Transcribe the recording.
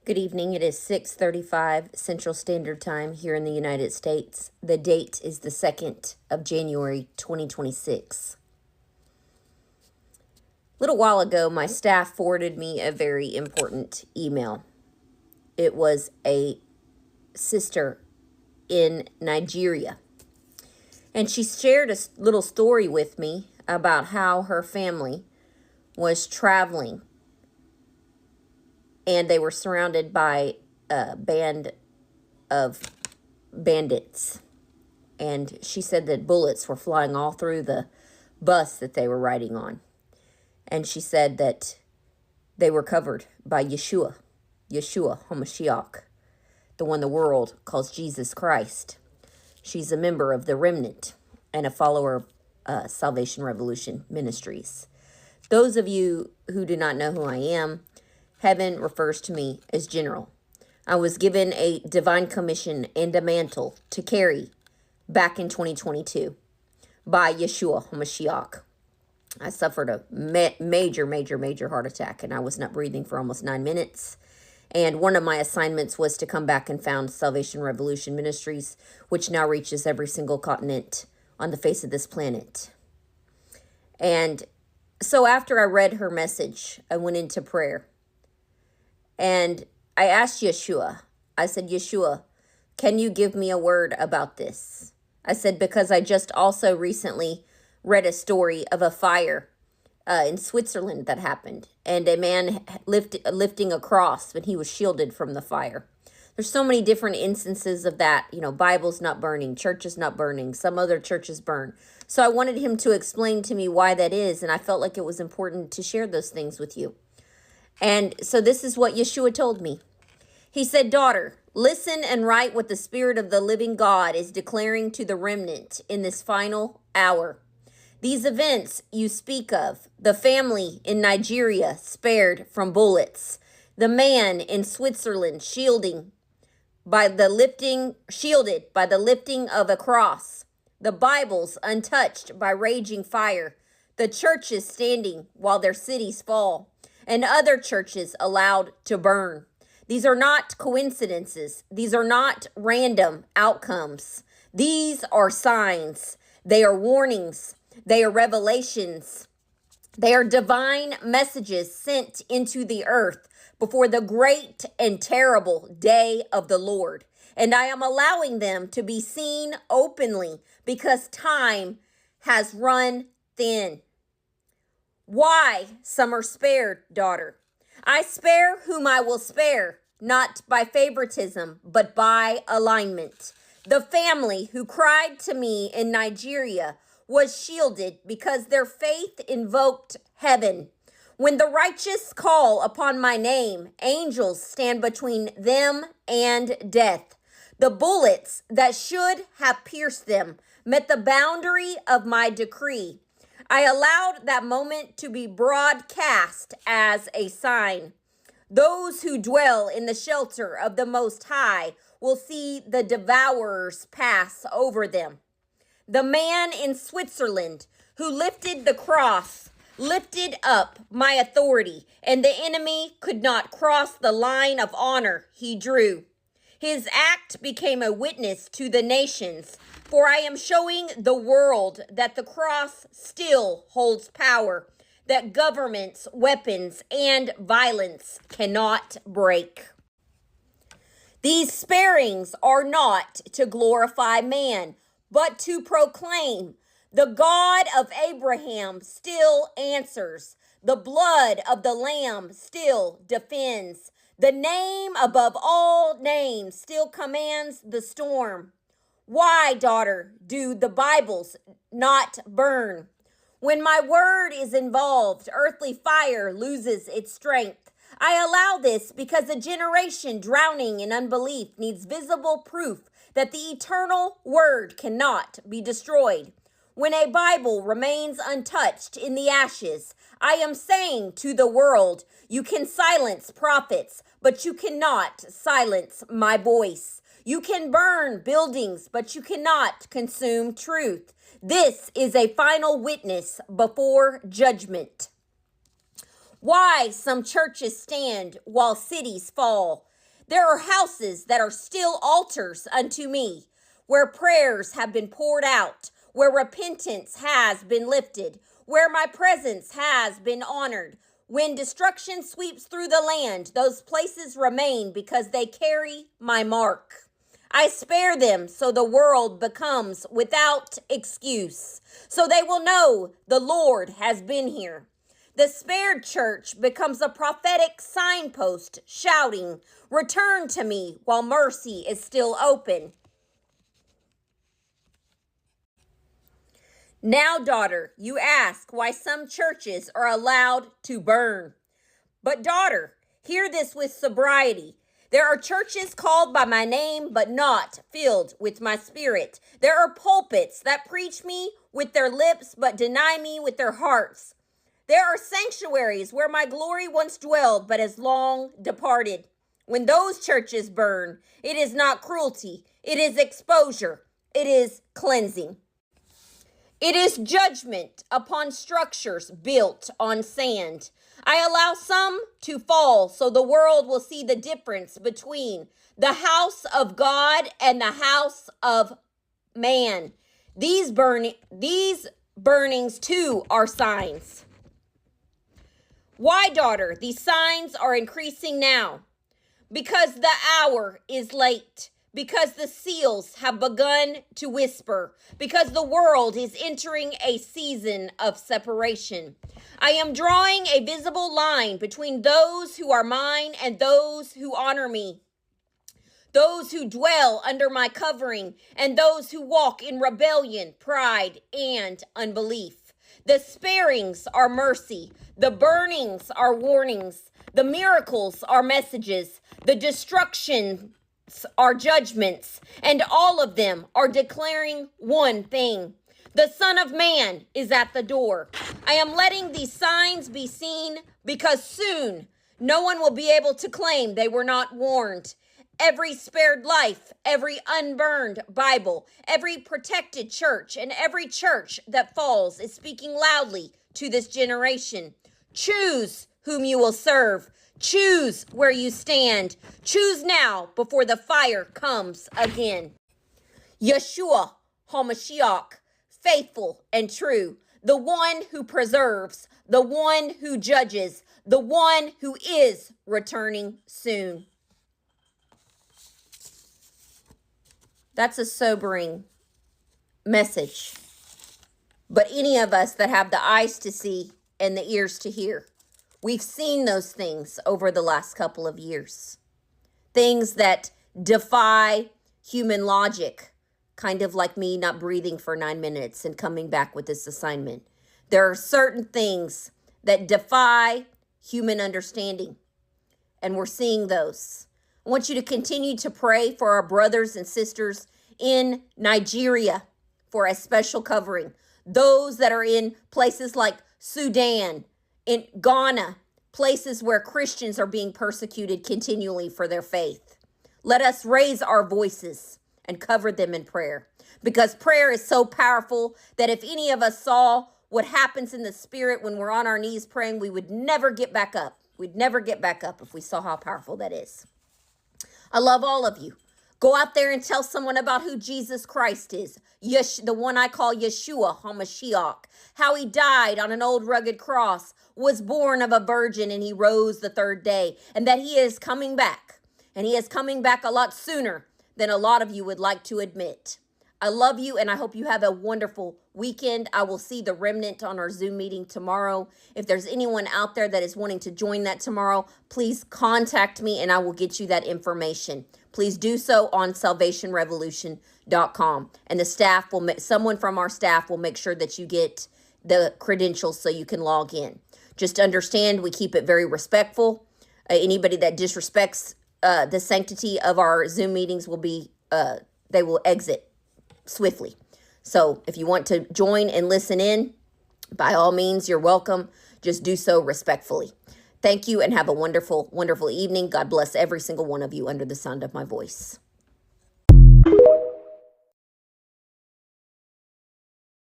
Good evening. It is 6:35 Central Standard Time here in the United States. The date is the 2nd of January, 2026. A little while ago, my staff forwarded me a very important email. It was a sister in Nigeria. And she shared a little story with me about how her family was traveling and they were surrounded by a band of bandits. And she said that bullets were flying all through the bus that they were riding on. And she said that they were covered by Yeshua HaMashiach, the one the world calls Jesus Christ. She's a member of the Remnant and a follower of Salvation Revolution Ministries. Those of you who do not know who I am, heaven refers to me as general. I was given a divine commission and a mantle to carry back in 2022 by Yeshua HaMashiach. I suffered a major heart attack, and I was not breathing for almost 9 minutes. And one of my assignments was to come back and found Salvation Revolution Ministries, which now reaches every single continent on the face of this planet. And so after I read her message, I went into prayer. And I asked Yeshua, I said, Yeshua, can you give me a word about this? I said, because I just also recently read a story of a fire in Switzerland that happened. And a man lifting a cross, but he was shielded from the fire. There's so many different instances of that. You know, Bibles not burning, churches not burning, some other churches burn. So I wanted him to explain to me why that is. And I felt like it was important to share those things with you. And so this is what Yeshua told me. He said, daughter, listen and write what the Spirit of the living God is declaring to the remnant in this final hour. These events you speak of, the family in Nigeria spared from bullets, the man in Switzerland shielded by the lifting of a cross, the Bibles untouched by raging fire, the churches standing while their cities fall, and other churches allowed to burn. These are not coincidences. These are not random outcomes. These are signs. They are warnings. They are revelations. They are divine messages sent into the earth before the great and terrible day of the Lord. And I am allowing them to be seen openly because time has run thin. Why some are spared, daughter? I spare whom I will spare, not by favoritism, but by alignment. The family who cried to me in Nigeria was shielded because their faith invoked heaven. When the righteous call upon my name, angels stand between them and death. The bullets that should have pierced them met the boundary of my decree. I allowed that moment to be broadcast as a sign. Those who dwell in the shelter of the Most High will see the devourers pass over them. The man in Switzerland who lifted the cross lifted up my authority, and the enemy could not cross the line of honor he drew. His act became a witness to the nations, for I am showing the world that the cross still holds power, that governments, weapons, and violence cannot break. These sparings are not to glorify man, but to proclaim the God of Abraham still answers. The blood of the Lamb still defends. The name above all names still commands the storm. Why, daughter, do the Bibles not burn? When my word is involved, earthly fire loses its strength. I allow this because a generation drowning in unbelief needs visible proof that the eternal word cannot be destroyed. When a Bible remains untouched in the ashes, I am saying to the world, you can silence prophets, but you cannot silence my voice. You can burn buildings, but you cannot consume truth. This is a final witness before judgment. Why some churches stand while cities fall. There are houses that are still altars unto me, where prayers have been poured out, where repentance has been lifted, where my presence has been honored. When destruction sweeps through the land, those places remain because they carry my mark. I spare them so the world becomes without excuse, so they will know the Lord has been here. The spared church becomes a prophetic signpost shouting, "Return to me while mercy is still open." Now, daughter, you ask why some churches are allowed to burn. But daughter, hear this with sobriety. There are churches called by my name, but not filled with my spirit. There are pulpits that preach me with their lips, but deny me with their hearts. There are sanctuaries where my glory once dwelled, but has long departed. When those churches burn, it is not cruelty. It is exposure. It is cleansing. It is judgment upon structures built on sand. I allow some to fall so the world will see the difference between the house of God and the house of man. These burnings too are signs. Why, daughter, these signs are increasing now? Because the hour is late. Because the seals have begun to whisper, because the world is entering a season of separation. I am drawing a visible line between those who are mine and those who honor me, those who dwell under my covering and those who walk in rebellion, pride, and unbelief. The sparings are mercy, the burnings are warnings, the miracles are messages, the destruction are judgments, and all of them are declaring one thing: the Son of Man is at the door. I am letting these signs be seen because soon no one will be able to claim they were not warned. Every spared life, every unburned Bible, every protected church, and every church that falls is speaking loudly to this generation. Choose whom you will serve. Choose where you stand. Choose now before the fire comes again. Yeshua HaMashiach, faithful and true, the one who preserves, the one who judges, the one who is returning soon. That's a sobering message. But any of us that have the eyes to see and the ears to hear, we've seen those things over the last couple of years. Things that defy human logic, kind of like me not breathing for 9 minutes and coming back with this assignment. There are certain things that defy human understanding, and we're seeing those. I want you to continue to pray for our brothers and sisters in Nigeria for a special covering. Those that are in places like Sudan, in Ghana, places where Christians are being persecuted continually for their faith. Let us raise our voices and cover them in prayer, because prayer is so powerful that if any of us saw what happens in the spirit when we're on our knees praying, we would never get back up. We'd never get back up if we saw how powerful that is. I love all of you. Go out there and tell someone about who Jesus Christ is. The one I call Yeshua HaMashiach. How he died on an old rugged cross, was born of a virgin, and he rose the third day. And that he is coming back. And he is coming back a lot sooner than a lot of you would like to admit. I love you, and I hope you have a wonderful weekend. I will see the Remnant on our Zoom meeting tomorrow. If there's anyone out there that is wanting to join that tomorrow, please contact me, and I will get you that information. Please do so on salvationrevolution.com. And the staff someone from our staff will make sure that you get the credentials so you can log in. Just understand, we keep it very respectful. Anybody that disrespects the sanctity of our Zoom meetings they will exit swiftly. So if you want to join and listen in, by all means, you're welcome. Just do so respectfully. Thank you, and have a wonderful, wonderful evening. God bless every single one of you under the sound of my voice.